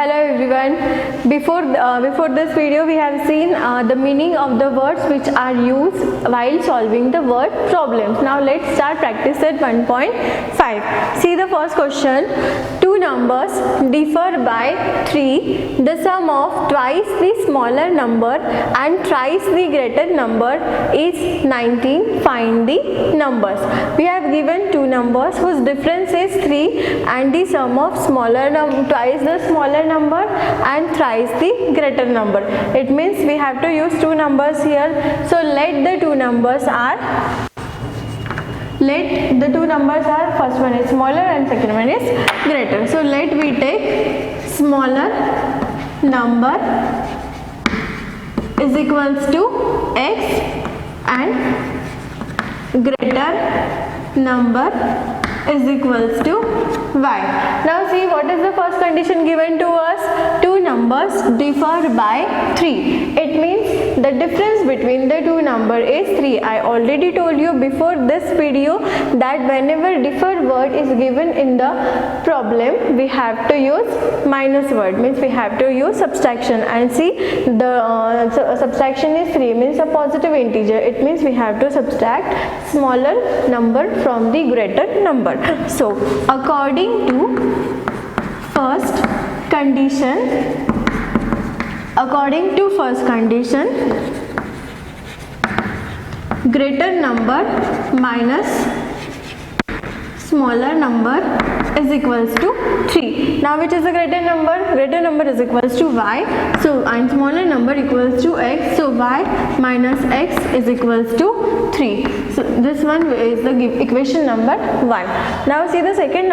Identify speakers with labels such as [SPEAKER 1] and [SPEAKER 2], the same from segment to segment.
[SPEAKER 1] Hello everyone. Before this video, we have seen the meaning of the words which are used while solving the word problems. Now let's start practice at 1.5. See the first question. Two numbers differ by 3. The sum of twice the smaller number and thrice the greater number is 19. Find the numbers. We have given two numbers whose difference is 3 and the sum of twice the smaller number and thrice the greater number. It means we have to use two numbers here. So let the two numbers are first one is smaller and second one is greater. So let we take smaller number is equals to x and greater number is equals to y. Now see what is the first condition given to us. Two numbers differ by 3. It means the difference between the two number is 3. I already told you before this video that whenever differ word is given in the problem, we have to use minus word, means we have to use subtraction. And see the subtraction is 3, means a positive integer. It means we have to subtract smaller number from the greater number. So according to first condition, greater number minus smaller number is equals to 3. Now which is the greater number? Greater number is equals to y. So and smaller number equals to x. So y minus x is equals to 3. So this one is the equation number 1. Now see the second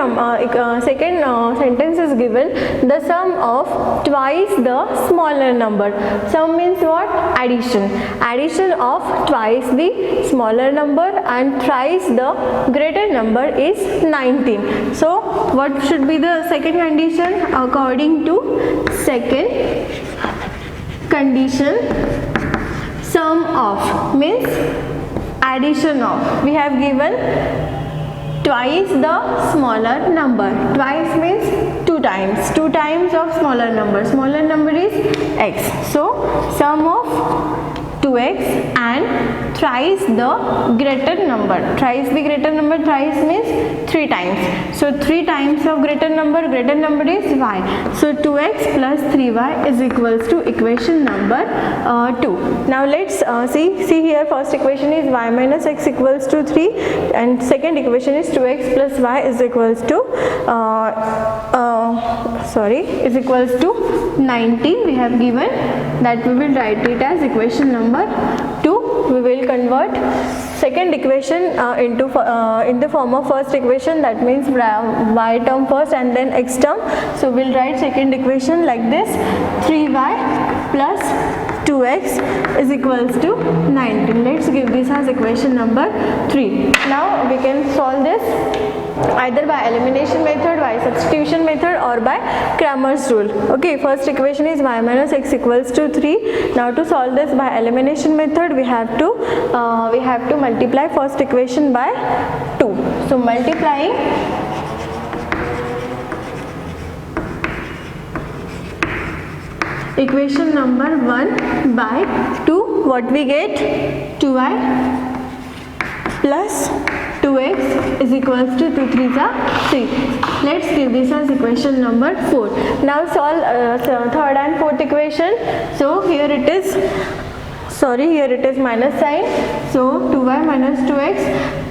[SPEAKER 1] sentence is given. The sum of twice the smaller number. Sum means what? Addition. Addition of twice the smaller number and thrice the greater number is 19. So what should be the second condition? According to second condition, sum of means addition of. We have given twice the smaller number. Twice means 2 times. 2 times of smaller number. Smaller number is x. So sum of 2x and thrice the greater number. Thrice the greater number, thrice means 3 times. So 3 times of greater number is y. So 2x plus 3y is equals to equation number 2. Now let's see here first equation is y minus x equals to 3 and second equation is 2x plus y is equals to is equals to 19. We have given that we will write it as equation number 2. We will convert second equation in the form of first equation, that means y term first and then x term. So we'll write second equation like this: 3y plus 2x is equals to 19. Let's give this as equation number 3. Now we can solve this either by elimination method, by substitution method or by Cramer's rule. Okay, first equation is y minus x equals to 3. Now to solve this by elimination method, we have to multiply first equation by 2. So multiplying equation number 1 by 2, what we get? 2y plus 2x is equals to 2 3s are 3. Let's give this as equation number 4. Now solve third and fourth equation. So here it is minus sign. So 2y minus 2x,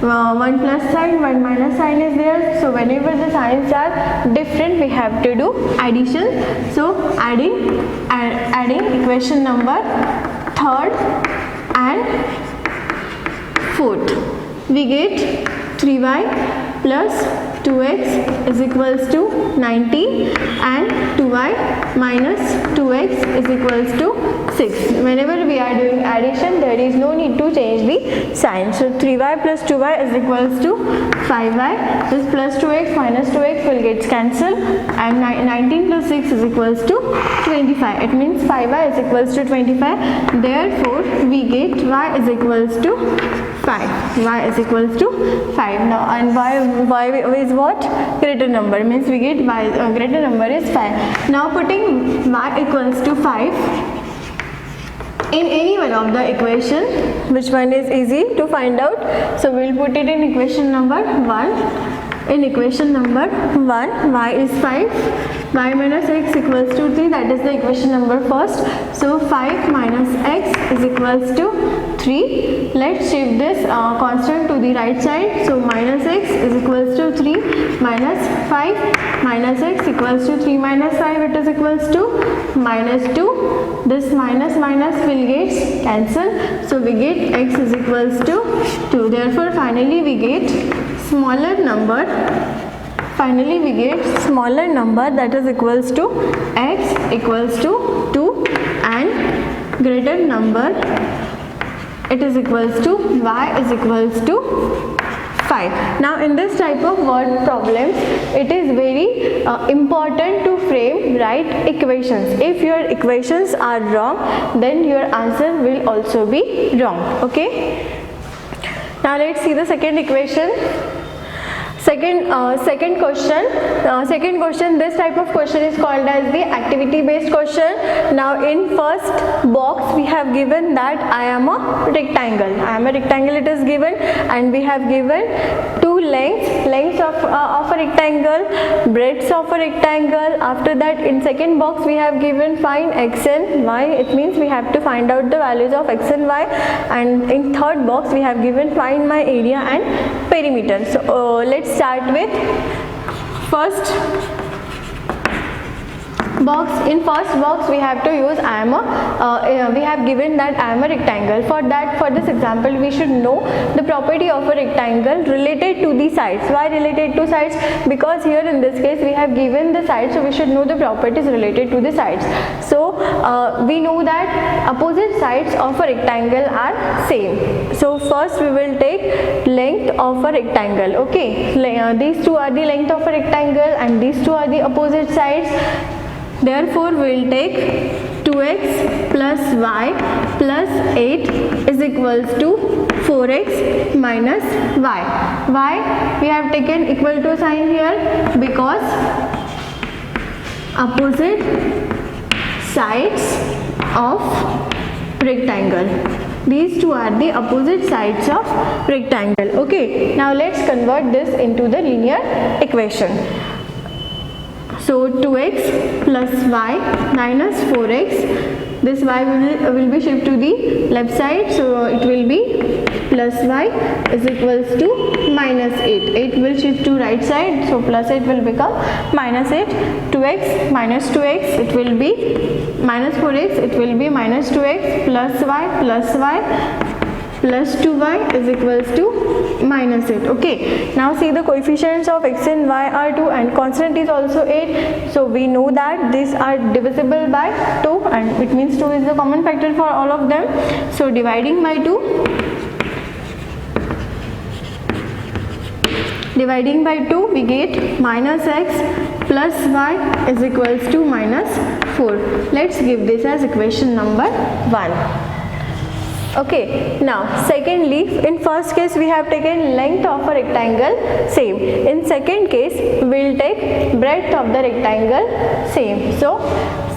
[SPEAKER 1] 1 plus sign, 1 minus sign is there. So whenever the signs are different, we have to do addition. So adding equation number third and fourth, we get 3y plus 2x is equals to 19 and 2y minus 2x is equals to 6. Whenever we are doing addition, there is no need to change the sign. So 3y plus 2y is equals to 5y. This plus 2x minus 2x will get cancelled and 19 plus 6 is equals to 25. It means 5y is equals to 25. Therefore we get y is equals to 5. Y is equals to 5. Now, and y is what? Greater number, means we get y greater number is 5. Now putting y equals to 5 in any one of the equation, which one is easy to find out? So we will put it in equation number 1. In equation number 1, y is 5, y minus x equals to 3, that is the equation number first. So 5 minus x is equals to 3. Let's shift this constant to the right side. So minus x is equals to 3 minus 5 minus x equals to 3 minus 5, it is equals to minus 2. This minus minus will get cancelled. So we get x is equals to 2. Therefore finally we get smaller number. Finally we get smaller number, that is equals to x equals to 2, and greater number, it is equals to y is equals to 5. Now in this type of word problems, it is very important to frame right equations. If your equations are wrong, then your answer will also be wrong. Okay. Now let's see the second equation. Second question, this type of question is called as the activity based question. Now in first box we have given that I am a rectangle. It is given, and we have given two lengths of a rectangle, breadths of a rectangle. After that, in second box we have given find x and y. It means we have to find out the values of x and y. And in third box we have given find my area and perimeter. So let's start with first box. In first box we have to use we have given that I am a rectangle. For this example we should know the property of a rectangle related to the sides. Why related to sides? Because here in this case we have given the sides, so we should know the properties related to the sides. So we know that opposite sides of a rectangle are same. So first we will take length of a rectangle. Okay, these two are the length of a rectangle and these two are the opposite sides. Therefore, we will take 2x plus y plus 8 is equals to 4x minus y. Why we have taken equal to sign here? Because opposite sides of rectangle. These two are the opposite sides of rectangle. Okay. Now let's convert this into the linear equation. So 2x plus y minus 4x, this y will be shifted to the left side, so it will be plus y is equals to minus 8. 8 will shift to right side, so plus 8 will become minus 8. 2x minus 2x, it will be minus 4x, it will be minus 2x plus y plus 2y is equals to minus 8. Okay, now see the coefficients of x and y are 2 and constant is also 8. So we know that these are divisible by 2, and it means 2 is the common factor for all of them. So dividing by 2, we get minus x plus y is equals to minus 4. Let's give this as equation number 1. Okay, now secondly, in first case we have taken length of a rectangle, same. In second case we will take breadth of the rectangle, same. So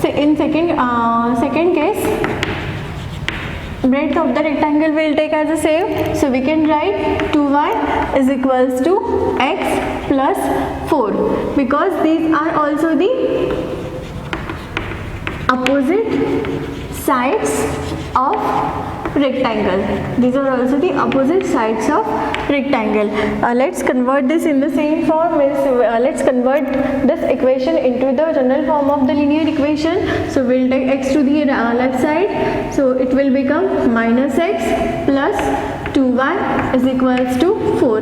[SPEAKER 1] in second case, breadth of the rectangle we will take as the same. So we can write 2y is equals to x plus 4, because these are also the opposite sides of rectangle. These are also the opposite sides of rectangle. Let's convert this in the same form. Let's convert this equation into the general form of the linear equation. So we'll take x to the left side. So it will become minus x plus 2y is equals to 4.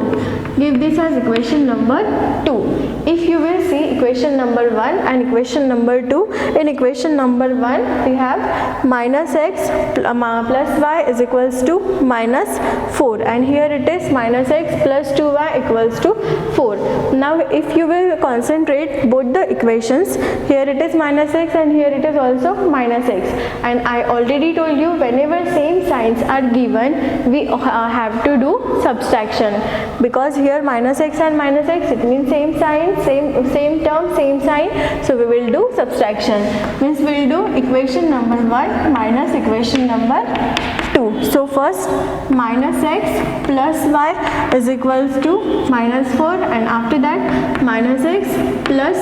[SPEAKER 1] Give this as equation number 2. If you will see equation number 1 and equation number 2, in equation number 1 we have minus x plus y is equals to minus 4, and here it is minus x plus 2y equals to 4. now if you will concentrate both the equations, here it is minus x and here it is also minus x, and I already told you whenever same signs are given we have to do subtraction, because here minus x and minus x, it means same sign, same term, same sign, so we will do subtraction, means we will do equation number 1 minus equation number 2. So first minus x plus y is equals to minus 4, and after that minus x plus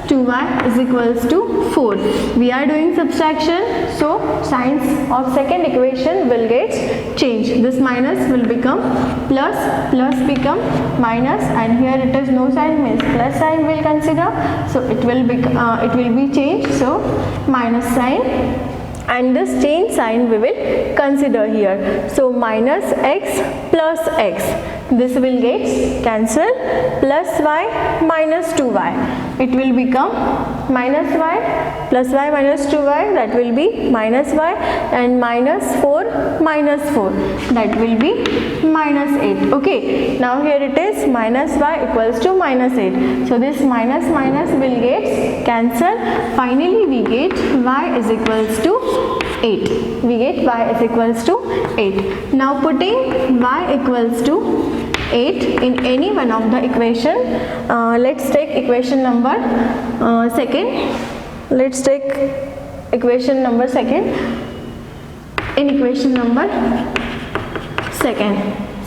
[SPEAKER 1] 2y is equals to 4. We are doing subtraction, so signs of second equation will get changed. This minus will become plus, plus become minus, and here it is no sign, means plus sign will consider, so it will be changed, so minus sign, and this change sign we will consider here. So minus x plus x, this will get cancelled, plus y minus 2y, it will become minus y plus y minus 2y, that will be minus y, and minus 4 minus 4, that will be minus 8. Okay, now here it is minus y equals to minus 8, so this minus minus will get cancelled, finally we get y is equals to 8. We get y is equals to 8. Now putting y equals to 8 in any one of the equation, let's take equation number second. Let's take equation number second. In equation number second,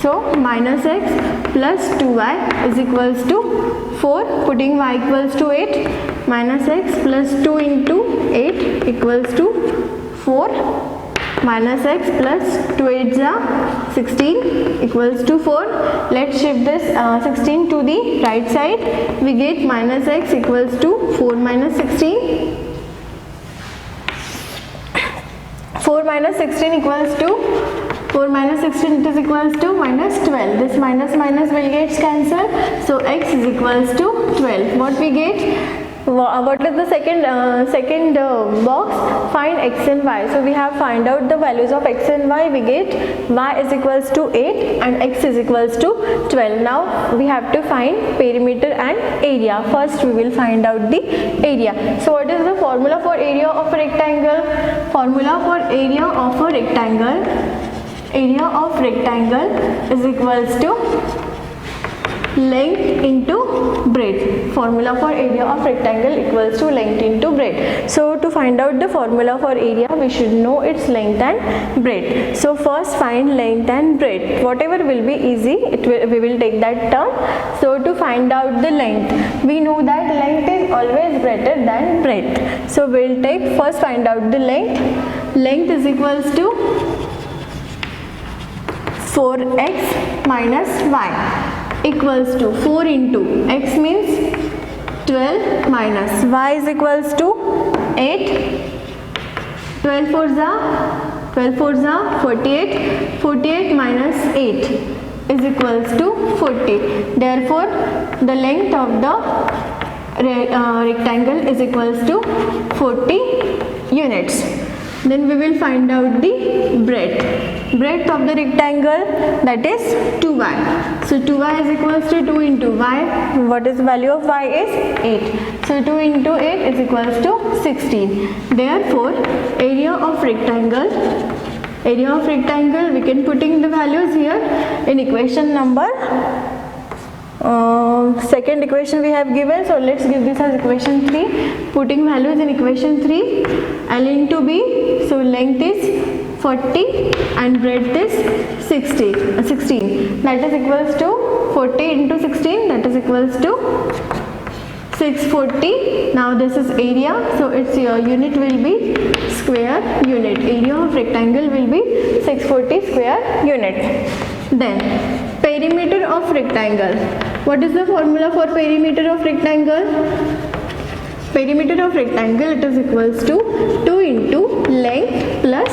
[SPEAKER 1] so minus x plus 2y is equals to 4, putting y equals to 8, minus x plus 2 into 8 equals to 4, minus x plus 2 8s are 16 equals to 4. Let's shift this 16 to the right side, we get minus x equals to 4 minus 16, 4 minus 16 equals to 4 minus 16, it is equals to minus 12. This minus minus will get cancelled, so x is equals to 12. What we get? What is the second box? Find x and y. So we have find out the values of x and y. We get y is equals to 8 and x is equals to 12. Now we have to find perimeter and area. First we will find out the area. So what is the formula for area of a rectangle? Formula for area of a rectangle. Area of rectangle is equals to length into breadth. Formula for area of rectangle equals to length into breadth. So to find out the formula for area, we should know its length and breadth. So first find length and breadth. Whatever will be easy, we will take that term. So to find out the length, we know that length is always greater than breadth. So we will take first find out the length. Length is equals to 4x minus y equals to 4 into x means 12 minus y is equals to 8. 12 4s are 48. 48 minus 8 is equals to 40. Therefore, the length of the rectangle is equals to 40 units. Then we will find out the breadth. Breadth of the rectangle, that is 2y. So 2y is equals to 2 into y. What is the value of y is 8. So 2 into 8 is equals to 16. Therefore, area of rectangle we can put in the values here in equation number second equation we have given. So let's give this as equation 3. Putting values in equation 3, L into B, so length is 40 and breadth is 16. That is equals to 40 into 16, that is equals to 640. Now this is area, so its unit will be square unit. Area of rectangle will be 640 square unit. Then perimeter of rectangle. What is the formula for perimeter of rectangle? Perimeter of rectangle, it is equals to 2 into length plus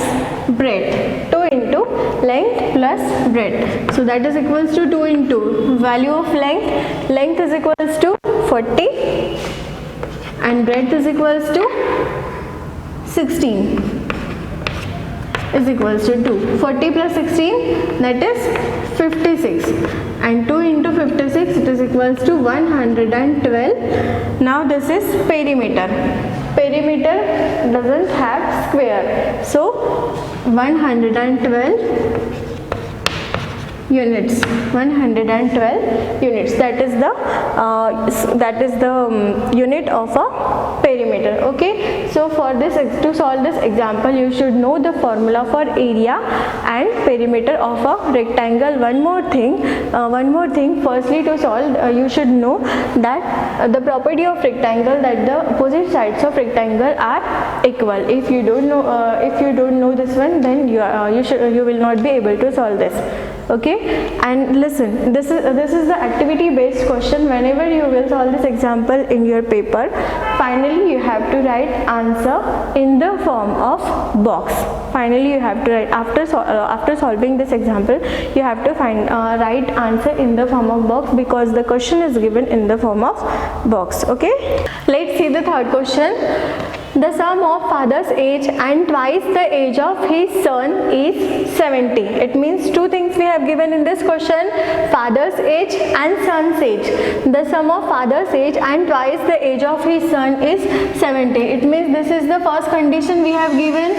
[SPEAKER 1] breadth. 2 into length plus breadth. So that is equals to 2 into value of length. Length is equals to 40 and breadth is equals to 16. is equals to 2. 40 plus 16, that is 56, and 2 into 56, it is equals to 112. Now this is perimeter. Perimeter doesn't have square, so 112 units. 112 units, that is the unit of a perimeter. Okay, so for this, to solve this example, you should know the formula for area and perimeter of a rectangle. One more thing, firstly to solve, you should know that the property of rectangle, that the opposite sides of rectangle are equal. If you don't know this one, then you will not be able to solve this. Okay, and listen, this is the activity based question. Whenever you will solve this example in your paper, finally you have to write answer in the form of box. Finally you have to write, after solving this example, you have to write answer in the form of box, because the question is given in the form of box. Okay, let's see the third question. The sum of father's age and twice the age of his son is 70. It means two things we have given in this question: father's age and son's age. The sum of father's age and twice the age of his son is 70. It means this is the first condition we have given.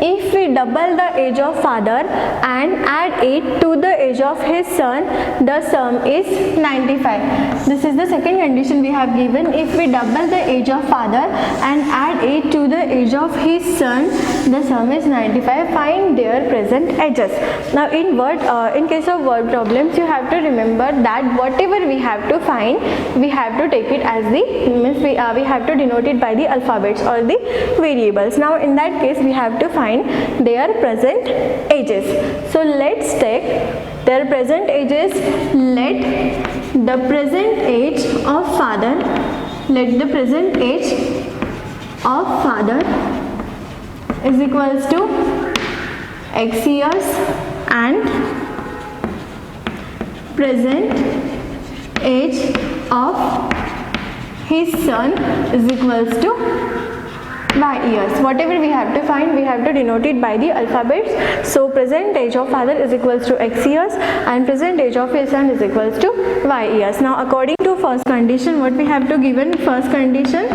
[SPEAKER 1] If we double the age of father and add 8 to the age of his son, the sum is 95. This is the second condition we have given. If we double the age of father and add 8 to the age of his son, the sum is 95. Find their present ages. Now in case of word problems, you have to remember that whatever we have to find, we have to take it as we have to denote it by the alphabets or the variables. Now in that case, we have to find their present ages. So let's take their present ages. Let the present age of father is equals to x years and present age of his son is equals to y years. Whatever we have to find, we have to denote it by the alphabets. So present age of father is equals to x years and present age of his son is equals to y years. Now according to first condition, what we have to given first condition?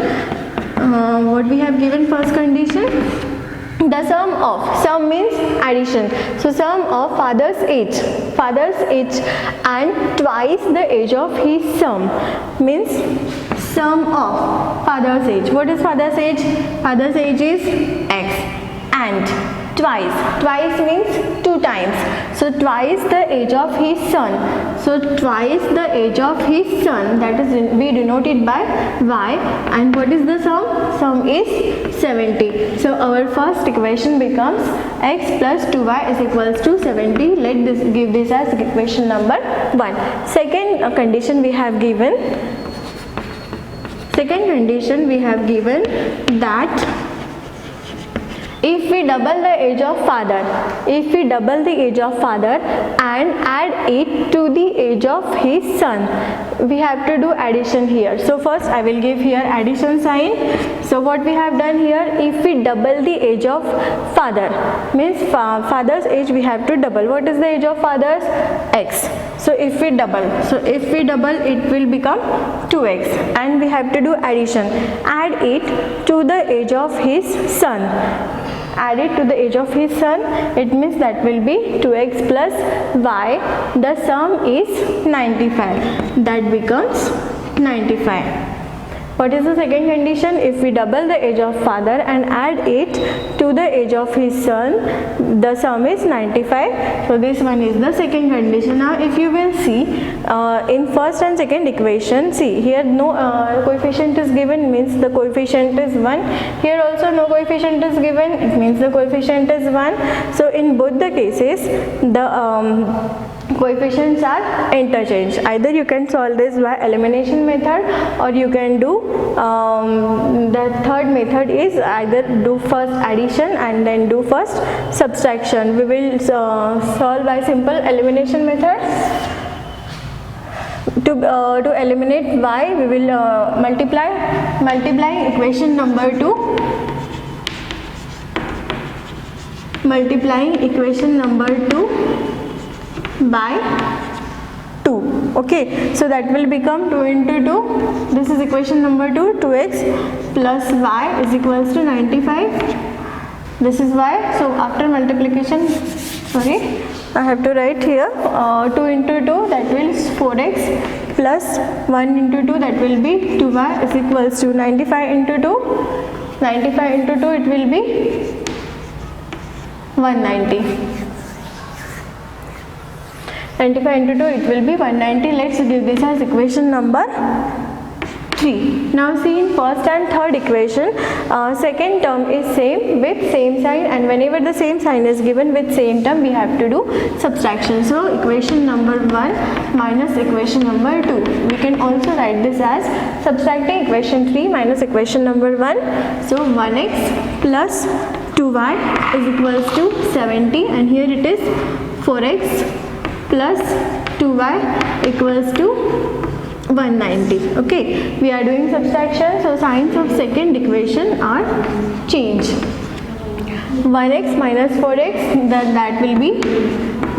[SPEAKER 1] The sum means addition. So sum of father's age and twice the age of his son means sum of father's age. What is father's age? Father's age is x, and twice means 2 times. So twice the age of his son. So twice the age of his son, that is we denote it by y. And what is the sum? Sum is 70. So our first equation becomes x plus 2y is equals to 70. Let this give this as equation number 1. Second condition we have given that if we double the age of father and add 8 to the age of his son, we have to do addition here. So first I will give here addition sign. So what we have done here, if we double the age of father, means father's age we have to double. What is the age of father's? X. So if we double, it will become 2x, and we have to do addition. Add 8 to the age of his son. Add it to the age of his son, it means that will be 2x plus y. The sum is 95. That becomes 95. What is the second condition? If we double the age of father and add 8 to the age of his son, the sum is 95. So this one is the second condition. Now if you will see in first and second equation, see here no coefficient is given, means the coefficient is 1. Here also no coefficient is given, it means the coefficient is 1. So in both the cases, the coefficients are interchanged. Either you can solve this by elimination method, or you can do the third method is either do first addition and then do first subtraction. We will solve by simple elimination method. To eliminate y, we will multiply equation number 2 multiplying equation number 2 by 2. Okay, so that will become 2 into 2. This is equation number 2. 2x plus y is equals to 95. This is y. So after multiplication, sorry, I have to write here 2 into 2, that will 4x plus 1 into 2, that will be 2y is equals to 95 into 2. 95 into 2, it will be 190. 95 into 2, it will be 190. Let's give this as equation number 3. Now see in first and third equation, second term is same with same sign, and whenever the same sign is given with same term, we have to do subtraction. So equation number 1 minus equation number 2. We can also write this as subtracting equation 3 minus equation number 1. So 1x plus 2y is equals to 70, and here it is 4x plus 2y equals to 190. Okay, we are doing subtraction, so signs of second equation are changed. 1x minus 4x, that will be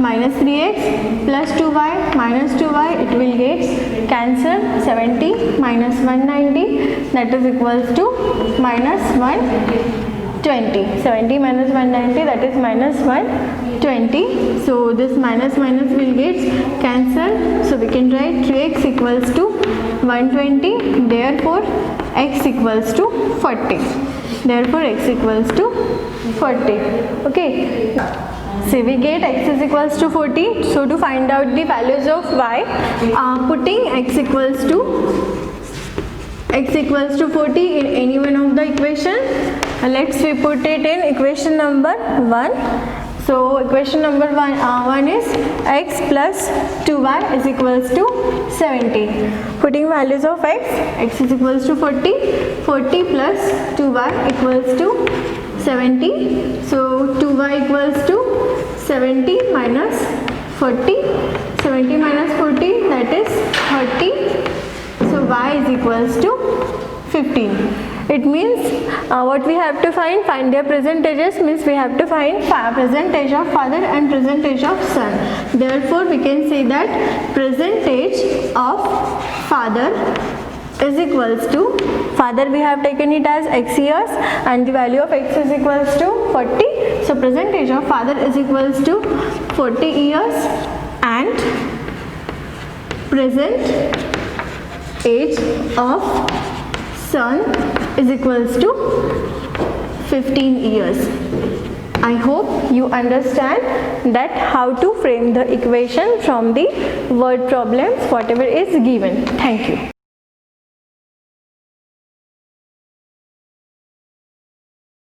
[SPEAKER 1] minus 3x plus 2y minus 2y, it will get cancel. 70 minus 190, that is equals to minus 120. 70 minus 190, that is minus 120. So this minus minus will get cancelled. So we can write 3x equals to 120. Therefore x equals to 40. Therefore x equals to 40. Okay. So we get x is equals to 40. So to find out the values of y, putting x equals to 40 in any one of the equation. Let's we put it in equation number 1. So equation number 1 is x plus 2y is equals to 70. Putting values of x is equals to 40. 40 plus 2y equals to 70. So 2y equals to 70 minus 40. 70 minus 40, that is 30. So y is equals to 15. It means what we have to find their percentages, means we have to find percentage of father and percentage of son. Therefore we can say that percentage of father is equals to, father we have taken it as x years and the value of x is equals to 40. So percentage of father is equals to 40 years and present age of son is equals to 15 years. I hope you understand that how to frame the equation from the word problems whatever is given. Thank you.